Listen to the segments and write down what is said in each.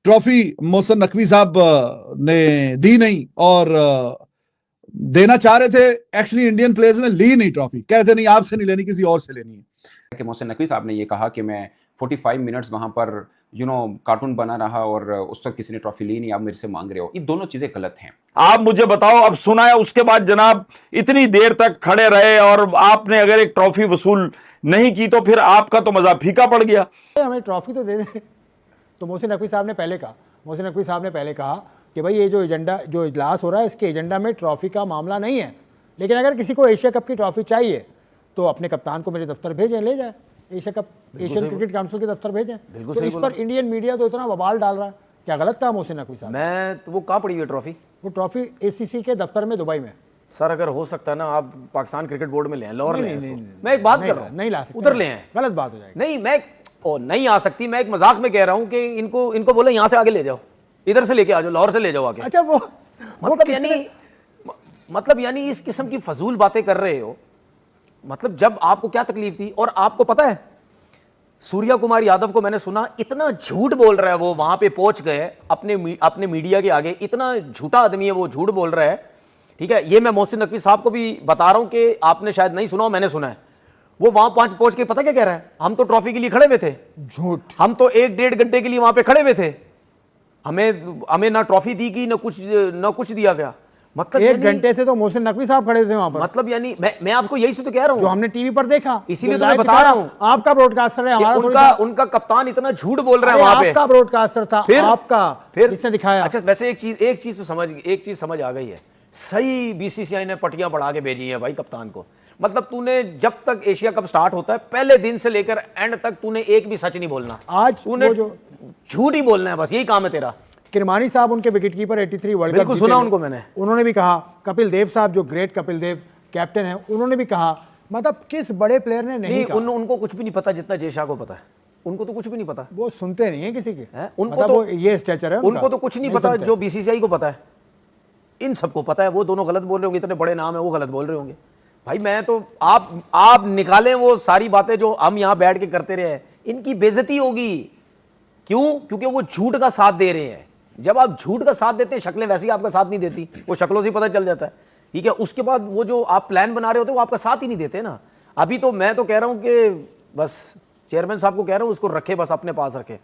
Trophy Mohsin Naqvi साहब ने दी नहीं और देना चाह रहे थे। एक्चुअली इंडियन प्लेयर्स ने ली नहीं ट्रॉफी, कहते नहीं आपसे नहीं लेनी, किसी और से लेनी है। कि मोहसिन नकवी साहब ने ये कहा कि मैं 45 मिनट्स वहाँ पर कार्टून बना रहा और उस वक्त किसी ने ट्रॉफी ली नहीं, आप मेरे से मांग रहे हो, ये दोनों चीजें गलत हैं। आप मुझे बताओ, अब सुना है उसके बाद जनाब इतनी देर तक खड़े रहे और आपने अगर एक ट्रॉफी वसूल नहीं की तो फिर आपका तो मजा फीका पड़ गया। हमें ट्रॉफी तो दे दें। तो मोहसिन नकवी साहब ने पहले कहा कि भाई ये जो एजेंडा, जो इजलास हो रहा है, इसके एजेंडा में ट्रॉफी का मामला नहीं है, लेकिन अगर किसी को एशिया कप की ट्रॉफी चाहिए तो अपने कप्तान को मेरे दफ्तर भेजें, ले जाए। एशियन क्रिकेट काउंसिल के दफ्तर भेजें। तो इस पर इंडियन मीडिया तो इतना बवाल डाल रहा है, क्या गलत कहा मोहसिन नकवी साहब? मैं तो वो कहाँ पड़ी हुई है ट्रॉफी? वो ट्रॉफी ACC के दफ्तर में दुबई में। सर अगर हो सकता है ना, आप पाकिस्तान क्रिकेट बोर्ड में ले आए, लाहौर ले आए। मैं एक बात कर रहा हूँ, नहीं ला सकते, उधर ले आए, गलत बात हो जाएगी। नहीं मैं नहीं आ सकती, मैं एक मजाक में कह रहा हूँ कि इनको बोले यहाँ से आगे ले जाओ, इधर से लेके आ जाओ, लाहौर से ले जाओ आगे। अच्छा वो मतलब यानी इस किस्म की फजूल बातें कर रहे हो। मतलब जब आपको क्या तकलीफ थी, और आपको पता है सूर्या कुमार यादव को मैंने सुना इतना झूठ बोल रहा है, वो वहां पे पहुंच गए अपने मीडिया के आगे, इतना झूठा आदमी है वो, झूठ बोल रहा है। ठीक है, ये मैं मोहसिन नकवी साहब को भी बता रहा हूं कि आपने शायद नहीं सुना, मैंने सुना है। वो वहां पहुंच के पता क्या कह रहा है, हम तो ट्रॉफी के लिए खड़े हुए थे। झूठ। हम तो 1-1.5 घंटे के लिए वहां पे खड़े हुए थे, हमें ना ट्रॉफी दी गई, ना कुछ दिया गया। मतलब 1 घंटे से तो मोहसिन नकवी साहब खड़े थे वहां पर। मतलब यानी मैं आपको यही से तो कह रहा हूं, जो हमने टीवी पर देखा, इसीलिए तो मैं बता रहा हूं। आपका ब्रॉडकास्टर है, हमारा उनका कप्तान इतना झूठ बोल रहा है वहां पे। आपका ब्रॉडकास्टर था, फिर इसने दिखाया। अच्छा वैसे एक चीज समझ आ गई है, सही BCCI ने पटियां पढ़ा के भेजी है भाई कप्तान को। मतलब तूने जब तक एशिया कप स्टार्ट होता है, पहले दिन से लेकर एंड तक तूने एक भी सच नहीं बोलना। आज तूने झूठ ही बोलना है, बस यही काम है तेरा। किरमानी साहब उनके विकेटकीपर 83 वर्ल्ड कप, बिल्कुल सुना उनको मैंने, उन्होंने भी कहा। कपिल देव साहब जो ग्रेट कपिल देव कैप्टन है, उन्होंने भी कहा। मतलब किस बड़े प्लेयर ने नहीं कहा? उनको कुछ भी नहीं पता जितना जय शाह को पता है। उनको तो कुछ भी नहीं पता, वो सुनते नहीं है किसी के। उनको मतलब तो ये स्ट्रेचर है, उनको तो कुछ नहीं पता जो BCCI को पता है। इन सबको पता है, वो दोनों गलत बोल रहे होंगे, इतने बड़े नाम है वो गलत बोल रहे होंगे। भाई मैं तो आप निकालें वो सारी बातें जो हम यहाँ बैठ के करते रहे हैं, इनकी बेइज्जती होगी। क्यों? क्योंकि वो झूठ का साथ दे रहे हैं। जब आप झूठ का साथ देते हैं, शक्लें वैसे ही आपका साथ नहीं देती, वो शक्लों से पता चल जाता है। ठीक है, उसके बाद वो जो आप प्लान बना रहे होते वो आपका साथ ही नहीं देते ना। अभी तो मैं तो कह रहा हूं कि बस चेयरमैन साहब को कह रहा हूं, उसको रखे, बस अपने पास रखे।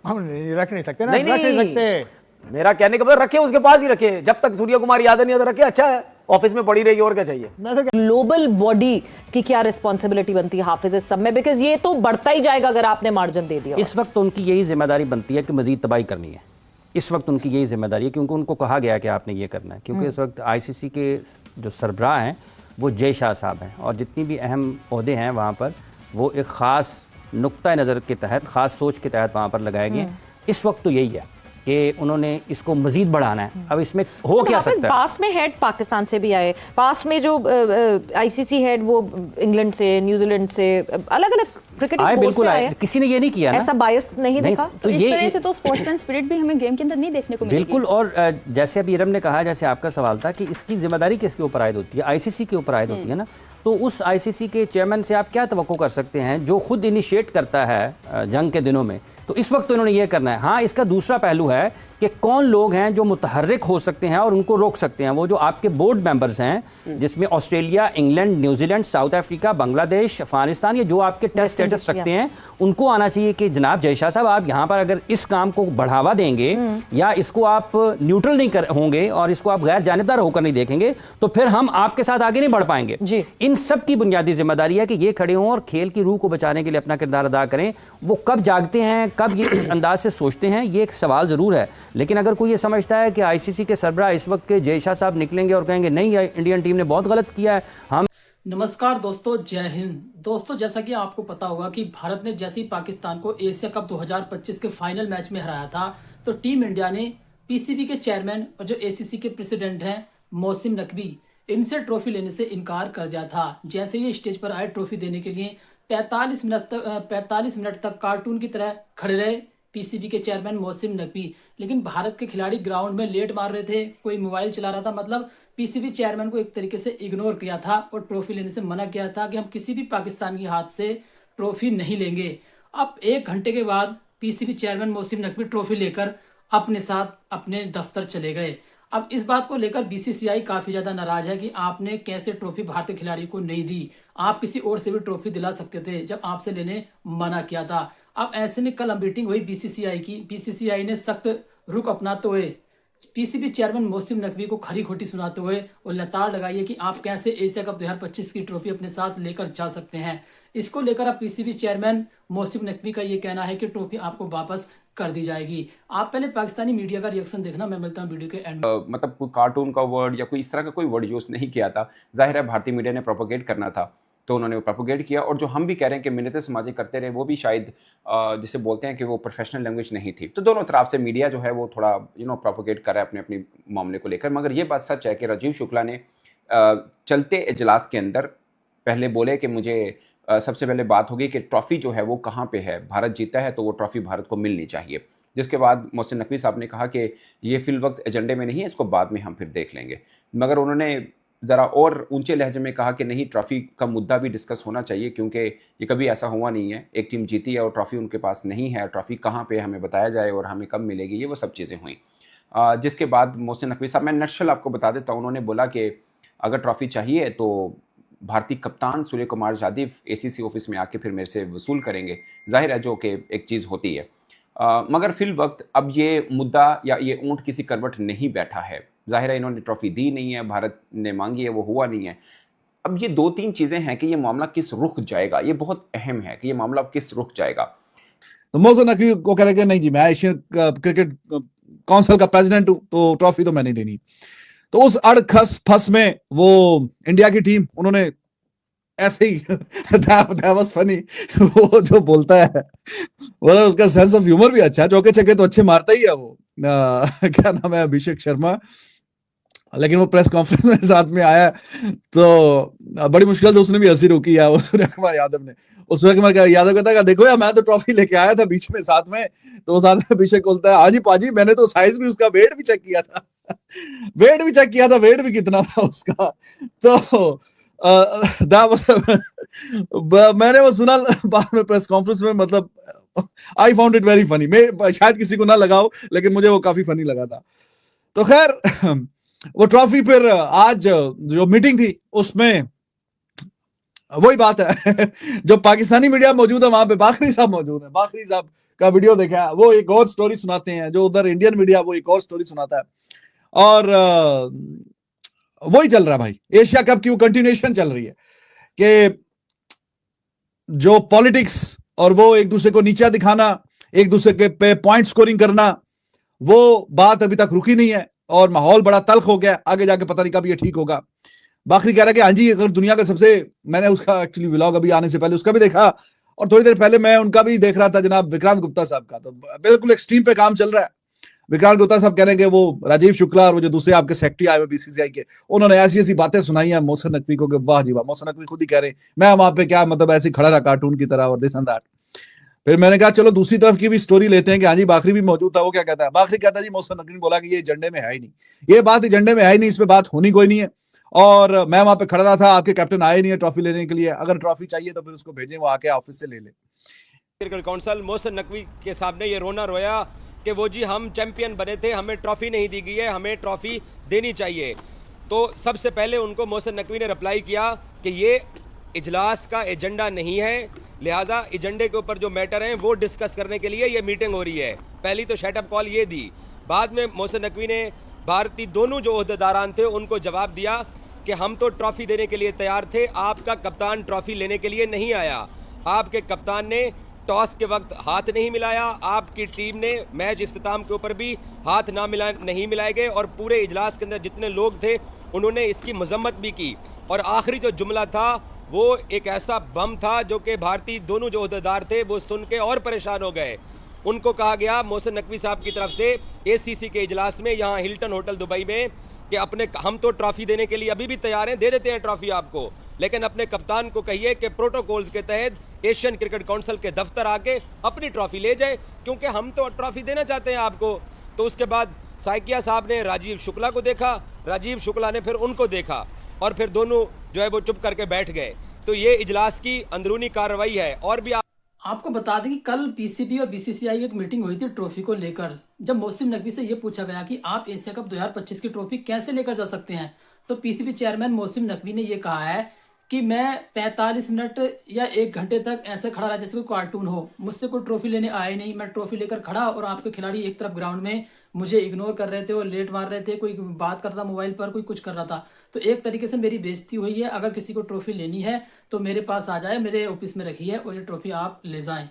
हम रख नहीं सकते ना, नहीं रख नहीं सकते। मेरा कहने का मतलब रखे, उसके पास ही रखे, जब तक सूर्या कुमार यादव नहीं आता रखे, अच्छा है, ऑफिस में पड़ी रहेगी, और क्या चाहिए। ग्लोबल बॉडी की क्या रिस्पॉन्सिबिलिटी बनती है हाफिज इस सब में, बिकॉज ये तो बढ़ता ही जाएगा अगर आपने मार्जिन दे दिया। इस वक्त उनकी यही जिम्मेदारी बनती है कि मजीद तबाही करनी है। इस वक्त उनकी यही जिम्मेदारी है, क्योंकि उनको कहा गया कि आपने ये करना है। क्योंकि इस वक्त ICC के जो सरबराह हैं वो जय शाह साहब हैं, और जितनी भी अहम ओहदे हैं वहाँ पर वो एक ख़ास नुक्ता नज़र के तहत, ख़ास सोच के तहत वहाँ पर लगाए गए हैं। इस वक्त तो यही है कि उन्होंने इसको मजीद बढ़ाना है। अब इसमें हो क्या सकता है? पास में हेड पाकिस्तान से भी आए, पास में जो ICC हेड वो इंग्लैंड से, न्यूजीलैंड से, अलग अलग क्रिकेटिंग आए, बोर्ड बिल्कुल से आए, आए। किसी ने ये नहीं किया ना, ऐसा बायस नहीं देखा। तो इस तरह से तो स्पोर्ट्समैन स्पिरिट भी हमें गेम के अंदर नहीं देखने को मिलेगी। बिल्कुल। और जैसे अभी इरम ने कहा, जैसे आपका सवाल था कि इसकी जिम्मेदारी किसके ऊपर आयद होती है, ICC के ऊपर आयद होती है ना। तो उस ICC के चेयरमैन से आप क्या तवक्को कर सकते हैं जो खुद इनिशिएट करता है जंग के दिनों में। तो इस वक्त तो इन्होंने ये करना है। हाँ, इसका दूसरा पहलू है कि कौन लोग हैं जो मुतहर्रिक हो सकते हैं और उनको रोक सकते हैं। वो जो आपके बोर्ड मेंबर्स हैं, जिसमें Australia, England, New Zealand, south Africa, Bangladesh, Afghanistan, ये जो आपके टेस्ट स्टेटस रखते हैं, उनको आना चाहिए कि जनाब जय शाह साहब, आप यहाँ पर अगर इस काम को बढ़ावा देंगे या इसको आप न्यूट्रल नहीं होंगे और इसको आप गैर जानिबदार होकर नहीं देखेंगे, तो फिर हम आपके साथ आगे नहीं बढ़ पाएंगे। इन सब की बुनियादी जिम्मेदारी है कि ये खड़े हों और खेल की रूह को बचाने के लिए अपना किरदार अदा करें। वो कब जागते हैं, कब ये इस अंदाज से सोचते हैं, ये एक सवाल ज़रूर है। लेकिन अगर कोई ये समझता है कि ICC के सरबराह इस वक्त के जय शाह साहब निकलेंगे और कहेंगे नहीं, इंडियन टीम ने बहुत गलत किया है, हम। नमस्कार दोस्तों, जय हिंद। दोस्तों, जैसा कि आपको पता होगा कि भारत ने जैसे ही पाकिस्तान को एशिया कप 2025 के फाइनल मैच में हराया था, तो टीम इंडिया ने PCB के चेयरमैन और जो ACC के प्रेसिडेंट हैं मोहसिन नकवी, इनसे ट्रॉफी लेने से इनकार कर दिया था। जैसे ही स्टेज पर आए ट्रॉफी देने के लिए 45 मिनट तक कार्टून की तरह खड़े रहे PCB के चेयरमैन मोहसिन नकवी। लेकिन भारत के खिलाड़ी ग्राउंड में लेट मार रहे थे, कोई मोबाइल चला रहा था। मतलब PCB चेयरमैन को एक तरीके से इग्नोर किया था और ट्रॉफी लेने से मना किया था कि हम किसी भी पाकिस्तानी हाथ से ट्रॉफी नहीं लेंगे। अब 1 घंटे के बाद PCB chairman Mohsin Naqvi trophy लेकर अपने साथ अपने दफ्तर चले गए। अब इस बात को लेकर बीसीसीआई काफी ज्यादा नाराज है कि आपने कैसे ट्रॉफी भारतीय खिलाड़ी को नहीं दी, आप किसी और से भी ट्रॉफी दिला सकते थे जब आपसे लेने मना किया था। अब ऐसे में कल मीटिंग हुई बीसीसीआई की। बीसीसीआई ने सख्त रुख अपनाते हुए पीसीबी चेयरमैन मोहसिन नकवी को खरी खोटी सुनाते हुए और लताड़ लगाई है कि आप कैसे एशिया कप 2025 की ट्रॉफी अपने साथ लेकर जा सकते हैं। इसको लेकर अब पीसीबी चेयरमैन मोहसिन नकवी का ये कहना है कि ट्रॉफी आपको वापस कर दी जाएगी। आप पहले पाकिस्तानी मीडिया का रिएक्शन देखना, मैं मिलता हूं वीडियो के एंड में। मतलब कोई कार्टून का वर्ड या कोई इस तरह का कोई वर्ड यूज़ नहीं किया था। जाहिर है भारतीय मीडिया ने प्रोपोगेट करना था तो उन्होंने प्रोपोगेट किया, और जो हम भी कह रहे हैं कि मिन्नतें समाजी करते रहे, वो भी शायद जिसे बोलते हैं कि वो प्रोफेशनल लैंग्वेज नहीं थी। तो दोनों तरफ से मीडिया जो है वो थोड़ा प्रोपोगेट कर रहा है अपने अपने मामले को लेकर। मगर ये बात सच है कि राजीव शुक्ला ने चलते इजलास के अंदर पहले बोले कि मुझे सबसे पहले बात होगी कि ट्रॉफ़ी जो है वो कहाँ पे है, भारत जीता है तो वो ट्रॉफ़ी भारत को मिलनी चाहिए। जिसके बाद मोहसिन नकवी साहब ने कहा कि ये फिल वक्त एजेंडे में नहीं है, इसको बाद में हम फिर देख लेंगे। मगर उन्होंने ज़रा और ऊंचे लहजे में कहा कि नहीं, ट्रॉफ़ी का मुद्दा भी डिस्कस होना चाहिए, क्योंकि ये कभी ऐसा हुआ नहीं है एक टीम जीती है और ट्रॉफ़ी उनके पास नहीं है, ट्रॉफ़ी कहाँ पे हमें बताया जाए और हमें कब मिलेगी, ये वो सब चीज़ें हुई। जिसके बाद मोहसिन नकवी साहब, मैं नक्शल आपको बता देता हूँ, उन्होंने बोला कि अगर ट्रॉफ़ी चाहिए तो भारतीय कप्तान सूर्य कुमार यादव एसीसी ऑफिस में आके फिर मेरे से वसूल करेंगे। जाहिर है जो कि एक चीज़ होती है। मगर फिल वक्त अब ये मुद्दा या ये ऊँट किसी करवट नहीं बैठा है। जाहिर है इन्होंने ट्रॉफ़ी दी नहीं है, भारत ने मांगी है, वो हुआ नहीं है। अब ये दो तीन चीज़ें हैं कि ये मामला किस रुख जाएगा, ये बहुत अहम है कि ये मामला अब किस रुख जाएगा। तो मोहसिन नकवी को कह रहे कि नहीं जी, मैं एशियन क्रिकेट काउंसिल का प्रेसिडेंट हूं तो ट्रॉफी तो मैं नहीं देनी। तो उस अड़ खस फस में वो इंडिया की टीम, उन्होंने ऐसे ही that was funny, वो जो बोलता है वो उसका सेंस ऑफ ह्यूमर भी अच्छा है, चौके छक्के तो अच्छे मारता ही है वो। क्या नाम है, अभिषेक शर्मा। लेकिन वो प्रेस कॉन्फ्रेंस में साथ में आया तो बड़ी मुश्किल से उसने भी हंसी रोकी है, वो सूर्य कुमार यादव ने। उस सूर्य कुमार यादव कहता है देखो यार, मैं तो ट्रॉफी लेके आया था बीच में साथ में। तो साथ में अभिषेक बोलता है हाँ जी पाजी, मैंने तो साइज भी उसका, वेट भी चेक किया था, वेट भी चेक किया था, वेट भी कितना था उसका। तो मैंने वो सुना बाद में प्रेस कॉन्फ्रेंस में, मतलब I found it very funny. मैं शायद किसी को ना लगाओ, लेकिन मुझे वो काफी फनी लगा था। तो खैर वो ट्रॉफी फिर आज जो मीटिंग थी उसमें वही बात है जो पाकिस्तानी मीडिया मौजूद है वहां पे बाखरी साहब मौजूद है। बाखरी साहब का वीडियो देखा, वो एक और स्टोरी सुनाते हैं, जो उधर इंडियन मीडिया वो एक और स्टोरी सुनाता है। और वही चल रहा है भाई, एशिया कप की वो कंटिन्यूएशन चल रही है कि जो पॉलिटिक्स और वो एक दूसरे को नीचा दिखाना, एक दूसरे के पे पॉइंट स्कोरिंग करना, वो बात अभी तक रुकी नहीं है और माहौल बड़ा तल्ख हो गया। आगे जाके पता नहीं कब ये ठीक होगा। बाखरी कह रहा है कि हाँ जी, अगर दुनिया का सबसे, मैंने उसका एक्चुअली व्लॉग अभी आने से पहले उसका भी देखा और थोड़ी देर पहले मैं उनका भी देख रहा था जनाब विक्रांत गुप्ता साहब का। तो बिल्कुल एक्सट्रीम पे काम चल रहा है। विक्रांत गुप्ता साहब कह रहे हैं कि वो राजीव शुक्ला और वो जो दूसरे आपके सेक्रेटरी आए हुए बीसीसीआई के, उन्होंने ऐसी ऐसी बातें सुनाई हैं मोहसिन नकवी को कि वाह जी वाह। मोहसिन नकवी खुद ही कह रहे मैं वहां पे क्या, मतलब ऐसे खड़ा रहा कार्टून की तरह और दिस एंड दैट। फिर मैंने कहा चलो दूसरी तरफ की भी स्टोरी लेते हैं कि हाँ जी बाखरी भी मौजूद था। वो क्या कहता है, बाखरी कहता है जी मोहसिन नकवी ने बोला कि ये एजेंडे में है ही नहीं, ये बात एजेंडे में है ही नहीं, इस पे बात होनी कोई नहीं है। और मैं वहां पे खड़ा रहा था, आपके कैप्टन आए नहीं है ट्रॉफी लेने के लिए, अगर ट्रॉफी चाहिए तो फिर उसको भेजें, वो आके ऑफिस से ले ले। क्रिकेट काउंसिल मोहसिन नकवी के सामने ये रोना रोया कि वो जी हम चैंपियन बने थे, हमें ट्रॉफी नहीं दी गई है, हमें ट्रॉफी देनी चाहिए। तो सबसे पहले उनको मोहसिन नकवी ने रिप्लाई किया कि ये इजलास का एजेंडा नहीं है, लिहाजा एजेंडे के ऊपर जो मैटर हैं वो डिस्कस करने के लिए ये मीटिंग हो रही है। पहली तो शट अप कॉल ये दी। बाद में मोहसिन नकवी ने भारतीय दोनों जो ओहदेदारान थे उनको जवाब दिया कि हम तो ट्रॉफी देने के लिए तैयार थे, आपका कप्तान ट्रॉफी लेने के लिए नहीं आया। आपके कप्तान ने टॉस के वक्त हाथ नहीं मिलाया, आपकी टीम ने मैच इख्तिताम के ऊपर भी हाथ नहीं मिलाए गए और पूरे इजलास के अंदर जितने लोग थे उन्होंने इसकी मजम्मत भी की। और आखिरी जो जुमला था वो एक ऐसा बम था जो कि भारतीय दोनों जो ओहदेदार थे वो सुन के और परेशान हो गए। उनको कहा गया मोहसिन नकवी साहब की तरफ से एसीसी के इजलास में यहाँ हिल्टन होटल दुबई में कि हम तो ट्रॉफी देने के लिए अभी भी तैयार हैं, दे देते हैं ट्रॉफी आपको, लेकिन अपने कप्तान को कहिए कि प्रोटोकॉल्स के तहत एशियन क्रिकेट काउंसिल के दफ्तर आके अपनी ट्रॉफी ले जाए, क्योंकि हम तो ट्रॉफी देना चाहते हैं आपको। तो उसके बाद साइकिया साहब ने राजीव शुक्ला को देखा, राजीव शुक्ला ने फिर उनको देखा और फिर दोनों जो है वो चुप करके बैठ गए। तो ये इजलास की अंदरूनी कार्रवाई है। और भी आपको बता दें कि कल पीसीबी और बीसीसीआई की एक मीटिंग हुई थी ट्रॉफी को लेकर। जब मोहसिन नकवी से ये पूछा गया कि आप एशिया कप 2025 की ट्रॉफी कैसे लेकर जा सकते हैं, तो पीसीबी चेयरमैन मोहसिन नकवी ने ये कहा है कि मैं 45 मिनट या 1 घंटे तक ऐसे खड़ा रहा जैसे कोई कार्टून हो, मुझसे कोई ट्रॉफी लेने आया ही नहीं। मैं ट्रॉफी लेकर खड़ा और आपके खिलाड़ी एक तरफ ग्राउंड में मुझे इग्नोर कर रहे थे और लेट मार रहे थे, कोई बात कर रहा था मोबाइल पर, कोई कुछ कर रहा था। तो एक तरीके से मेरी बेइज्जती हुई है। अगर किसी को ट्रॉफी लेनी है तो मेरे पास आ जाए, मेरे ऑफिस में रखी है और ये ट्रॉफी आप ले जाएं।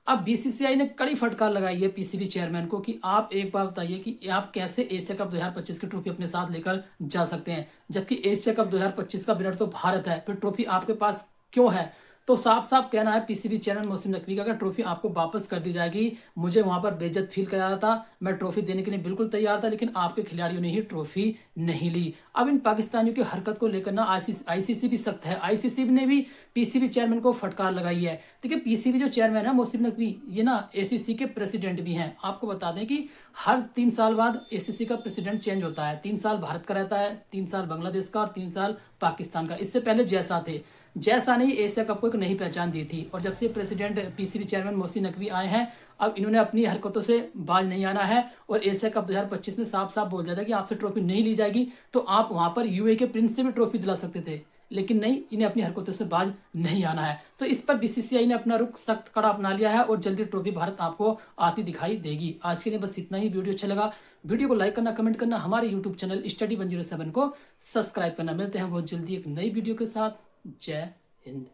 अब बीसीसीआई ने कड़ी फटकार लगाई है पीसीबी चेयरमैन को कि आप एक बात बताइए कि आप कैसे एशिया कप 2025 की ट्रॉफी अपने साथ लेकर जा सकते हैं, जबकि एशिया कप 2025 का विनर तो भारत है, फिर ट्रॉफी आपके पास क्यों है? तो साफ साफ कहना है पीसीबी चेयरमैन मोहसिन नकवी का, अगर ट्रॉफी आपको वापस कर दी जाएगी, मुझे वहां पर बेइज्जत फील कराया था, मैं ट्रॉफी देने के लिए बिल्कुल तैयार था, लेकिन आपके खिलाड़ियों ने ही ट्रॉफी नहीं ली। अब इन पाकिस्तानियों की हरकत को लेकर ना आईसीसी भी सख्त है। आईसीसी ने भी पीसीबी चेयरमैन को फटकार लगाई है। देखिए पीसीबी जो चेयरमैन है मोहसिन नकवी, ये ना एसीसी के प्रेसिडेंट भी हैं। आपको बता दें कि हर 3 साल बाद एसीसी का प्रेसिडेंट चेंज होता है। 3 साल भारत का रहता है, 3 साल बांग्लादेश का और 3 साल पाकिस्तान का। इससे पहले जैसा थे, जैसा ने एशिया कप को एक नई पहचान दी थी। और जब से president PCB chairman Mohsin Naqvi आए हैं, अब इन्होंने अपनी हरकतों से बाज नहीं आना है और एशिया कप 2025 में साफ साफ बोल दिया था कि आपसे ट्रॉफी नहीं ली जाएगी। तो आप वहां पर यूए के प्रिंस से भी ट्रॉफी दिला सकते थे, लेकिन नहीं, इन्हें अपनी हरकतों से बाज नहीं आना है। तो इस पर बीसीसीआई ने अपना रुख सख्त कड़ा अपना लिया है और जल्दी ट्रॉफी भारत आपको आती दिखाई देगी। आज के लिए बस इतना ही। वीडियो अच्छा लगा, वीडियो को लाइक करना, कमेंट करना, हमारे यूट्यूब चैनल स्टडी 107 को सब्सक्राइब करना। मिलते हैं बहुत जल्दी एक नई वीडियो के साथ। जय हिंद।